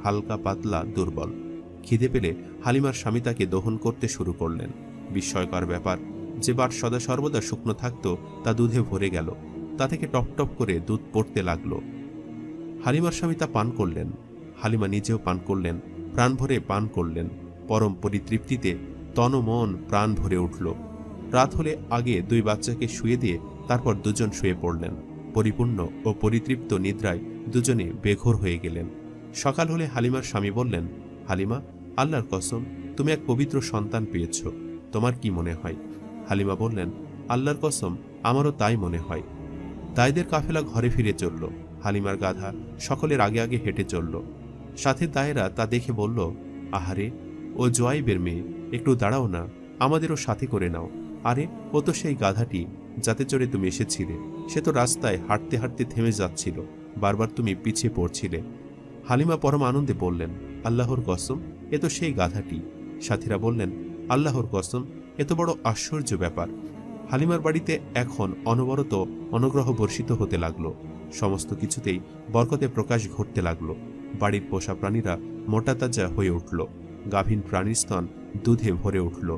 হালকা পাতলা দুর্বল। খিদে পেলে হালিমার স্বামী তাকে দহন করতে শুরু করলেন। বিস্ময়কর ব্যাপার, যে বাট সদা সর্বদা শুকনো থাকত তা দুধে ভরে গেল। তা থেকে টপ টপ করে দুধ পড়তে লাগল। হালিমার স্বামী তা পান করলেন। হালিমা নিজেও পান করলেন, প্রাণ ভরে পান করলেন। পরম পরিতৃপ্তিতে তন মন প্রাণ ভরে উঠল। রাত হলে আগে দুই বাচ্চাকে শুয়ে দিয়ে তারপর দুজন শুয়ে পড়লেন। পরিপূর্ণ ও পরিতৃপ্ত নিদ্রায় দুজনে বেঘোর হয়ে গেলেন। সকাল হলে হালিমার স্বামী বললেন, হালিমা, আল্লাহর কসম, তুমি এক পবিত্র সন্তান পেয়েছ, তোমার কি মনে হয়? হালিমা বললেন, আল্লাহর কসম, আমারও তাই মনে হয়। দায়দের কাফেলা ঘরে ফিরে চলল। হালিমার গাধা সকলের আগে আগে হেঁটে চলল। সাথে দায়েরা তা দেখে বলল, আহারে, ও জোয়াইবের মেয়ে, একটু দাঁড়াও না, আমাদেরও সাথে করে নাও। আরে, ও তো সেই গাধাটি যাতে চড়ে তুমি এসেছিলে। সে তো রাস্তায় হাঁটতে হাঁটতে থেমে যাচ্ছিল, বারবার তুমি পিছিয়ে পড়ছিলে। হালিমা পরম আনন্দে বললেন, আল্লাহর কসম, এ তো সেই গাধাটি। সাথীরা বললেন, আল্লাহর কসম, এ তো বড় আশ্চর্য ব্যাপার। হালিমার বাড়িতে এখন অনবরত অনুগ্রহ বর্ষিত হতে লাগল। সমস্ত কিছুতেই বরকতে প্রকাশ ঘটতে লাগল। বাড়ির পোষা প্রাণীরা মোটা তাজা হয়ে উঠল। গাভীন প্রাণীর স্তন দুধে ভরে উঠল।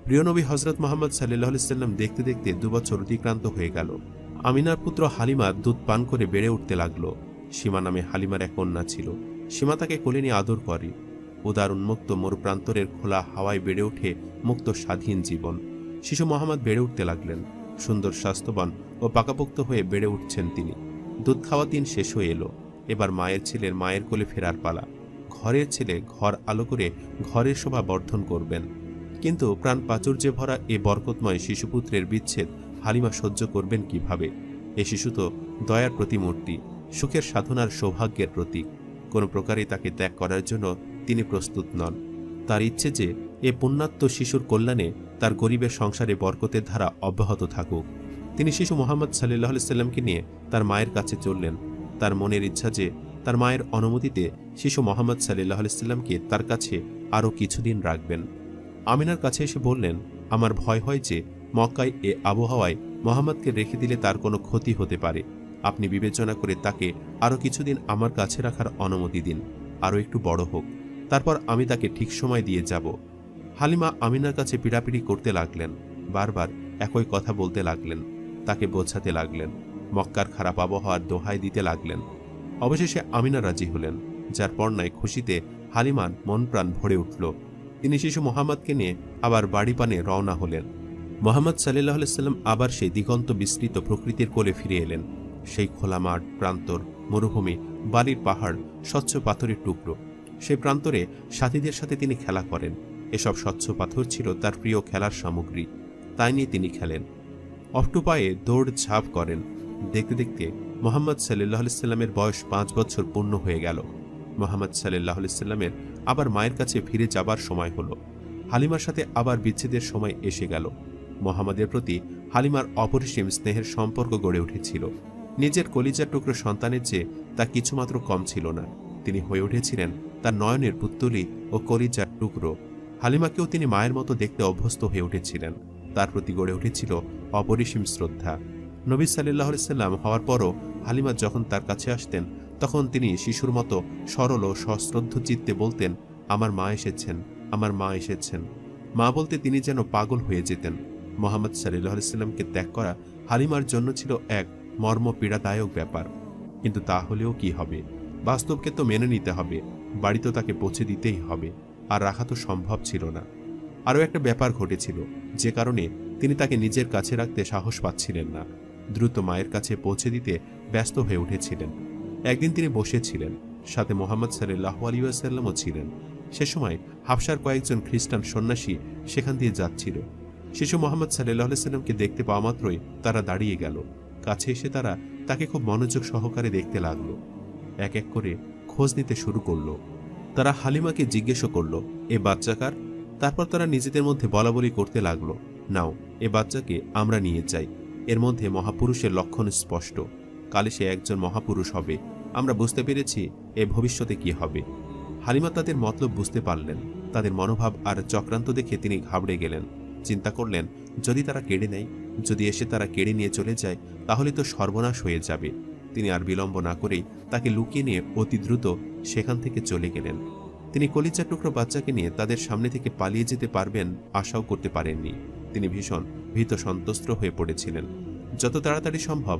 প্রিয় নবী হজরত মোহাম্মদ সাল্লাল্লাহু আলাইহি ওয়াসাল্লাম দেখতে দেখতে 2 বছর অতিক্রান্ত হয়ে গেল। আমিনার পুত্র হালিমা দুধ পান করে বেড়ে উঠতে লাগল। সীমা নামে হালিমার এক কন্যা ছিল। সীমা তাকে কোলে নিয়ে আদর করে। উদার উন্মুক্ত মরুপ্রান্তরের খোলা হাওয়ায় বেড়ে ওঠে মুক্ত স্বাধীন জীবন। শিশু মোহাম্মদ বেড়ে উঠতে লাগলেন। সুন্দর, স্বাস্থ্যবান ও পাকাপোক্ত হয়ে বেড়ে উঠছেন তিনি। দুধ খাওয়া দিন শেষ হয়ে এলো। এবার মায়ের ছেলের মায়ের কোলে ফেরার পালা। ঘরের ছেলে ঘর আলো করে ঘরের শোভা বর্ধন করবেন। কিন্তু প্রাণ প্রাচুর্যে ভরা এ বরকতময় শিশুপুত্রের বিচ্ছেদ হালিমা সহ্য করবেন কিভাবে? এ শিশু তো দয়ার প্রতিমূর্তি, সুখের সাধনার সৌভাগ্যের প্রতীক। কোনো প্রকারে তাকে ত্যাগ করার জন্য তিনি প্রস্তুত নন। তার ইচ্ছে যে এ পুণ্যাত্ম শিশুর কল্যাণে তার গরিবের সংসারে বরকতের ধারা অব্যাহত থাকুক। তিনি শিশু মোহাম্মদ সাল্লাল্লাহু আলাইহি ওয়াসাল্লামকে নিয়ে তার মায়ের কাছে চললেন। তার মনের ইচ্ছা যে তার মায়ের অনুমতিতে শিশু মোহাম্মদ সাল্লাল্লাহু আলাইহি ওয়াসাল্লামকে তার কাছে আরও কিছুদিন রাখবেন। আমিনার কাছে এসে বললেন, আমার ভয় হয় যে মক্কায় এ আবহাওয়ায় মোহাম্মদকে রেখে দিলে তার কোনো ক্ষতি হতে পারে। আপনি বিবেচনা করে তাকে আরও কিছুদিন আমার কাছে রাখার অনুমতি দিন, আরও একটু বড় হোক, তারপর আমি তাকে ঠিক সময় দিয়ে যাব। হালিমা আমিনার কাছে পিড়াপিড়ি করতে লাগলেন। বারবার একই কথা বলতে লাগলেন। তাকে বোঝাতে লাগলেন। মক্কার খারাপ আবহাওয়ার দোহাই দিতে লাগলেন। অবশেষে আমিনা রাজি হলেন, যার পর্নায় খুশিতে হালিমার মন প্রাণ ভরে উঠল। তিনি শিশু মোহাম্মদকে নিয়ে আবার বাড়ি পানে রওনা হলেন। মোহাম্মদ সাল্লাল্লাহু আলাইহি ওয়াসাল্লাম আবার সেই দিগন্ত বিস্তৃত প্রকৃতির কোলে ফিরে এলেন। সেই খোলা মাঠ, প্রান্তর, মরুভূমি, বালির পাহাড়, স্বচ্ছ পাথরের টুকরো। সেই প্রান্তরে সাথীদের সাথে তিনি খেলা করেন। এসব স্বচ্ছ পাথর ছিল তার প্রিয় খেলার সামগ্রী। তাই নিয়ে তিনি খেলেন। অফটু পায়ে দৌড় ঝাঁপ করেন। দেখতে দেখতে মোহাম্মদ সাল্লাল্লাহু আলাইহি ওয়াসাল্লামের বয়স 5 বছর পূর্ণ হয়ে গেল। মোহাম্মদ সাল্লাল্লাহু আলাইহি ওয়াসাল্লামের আবার মায়ের কাছে ফিরে যাবার সময় হলো। হালিমার সাথে আবার বিচ্ছেদের সময় এসে গেল। মোহাম্মদের প্রতি হালিমার অপরিসীম স্নেহের সম্পর্ক গড়ে উঠেছিল। নিজের কলিজার টুকরো সন্তানের চেয়ে তা কিছুমাত্র কম ছিল না। তিনি হয়ে উঠেছিলেন তার নয়নের পুত্তলি ও কলিজার টুকরো। হালিমাকেও তিনি মায়ের মতো দেখতে অভ্যস্ত হয়ে উঠেছিলেন। তার প্রতি গড়ে উঠেছিল অপরিসীম শ্রদ্ধা। নবী সাল্লাল্লাহু আলাইহি ওয়াসাল্লাম হওয়ার পরও হালিমা যখন তার কাছে আসতেন, তখন তিনি শিশুর মতো সরল ও সশ্রদ্ধ চিত্তে বলতেন, আমার মা এসেছেন, আমার মা এসেছেন। মা বলতে তিনি যেন পাগল হয়ে যেতেন। মোহাম্মদ সাল্লাল্লাহু আলাইহি ওয়াসাল্লামকে ত্যাগ করা হালিমার জন্য ছিল এক মর্ম পীড়াদায়ক ব্যাপার। কিন্তু তা হলেও কি হবে? বাস্তবকে তো মেনে নিতে হবে। বাড়ি তো তাকে পৌঁছে দিতেই হবে, আর রাখা তো সম্ভব ছিল না। আরও একটা ব্যাপার ঘটেছিল, যে কারণে তিনি তাকে নিজের কাছে রাখতে সাহস পাচ্ছিলেন না। দ্রুত মায়ের কাছে পৌঁছে দিতে ব্যস্ত হয়ে উঠেছিলেন। একদিন তিনি বসেছিলেন, সাথে মোহাম্মদ সাল্লাল্লাহু আলাইহি ওয়াসাল্লামও ছিলেন। সে সময় হাবশার কয়েকজন খ্রিস্টান সন্ন্যাসী সেখান দিয়ে যাচ্ছিল। শিশু মোহাম্মদ সাল্লাল্লাহু আলাইহি ওয়াসাল্লামকে দেখতে পাওয়া মাত্রই তারা দাঁড়িয়ে গেল। কাছে এসে তারা তাকে খুব মনোযোগ সহকারে দেখতে লাগলো। এক এক করে খোঁজ নিতে শুরু করলো। তারা হালিমাকে জিজ্ঞেসও করল, এ বাচ্চা কার? তারপর তারা নিজেদের মধ্যে বলাবলি করতে লাগলো, নাও, এ বাচ্চাকে আমরা নিয়ে যাই। এর মধ্যে মহাপুরুষের লক্ষণ স্পষ্ট। কালে সে একজন মহাপুরুষ হবে। আমরা বুঝতে পেরেছি এ ভবিষ্যতে কি হবে। হালিমা তাদের মতলব বুঝতে পারলেন। তাদের মনোভাব আর চক্রান্ত দেখে তিনি ঘাবড়ে গেলেন। চিন্তা করলেন, যদি তারা কেড়ে নেয়, যদি এসে তারা কেড়ে নিয়ে চলে যায়, তাহলে তো সর্বনাশ হয়ে যাবে। তিনি আর বিলম্ব না করেই তাকে লুকিয়ে নিয়ে অতি দ্রুত সেখান থেকে চলে গেলেন। তিনি কলিজার টুকরো বাচ্চাকে নিয়ে তাদের সামনে থেকে পালিয়ে যেতে পারবেন আশাও করতে পারেননি। তিনি ভীষণ ভীত সন্ত্রস্ত হয়ে পড়েছিলেন। যত তাড়াতাড়ি সম্ভব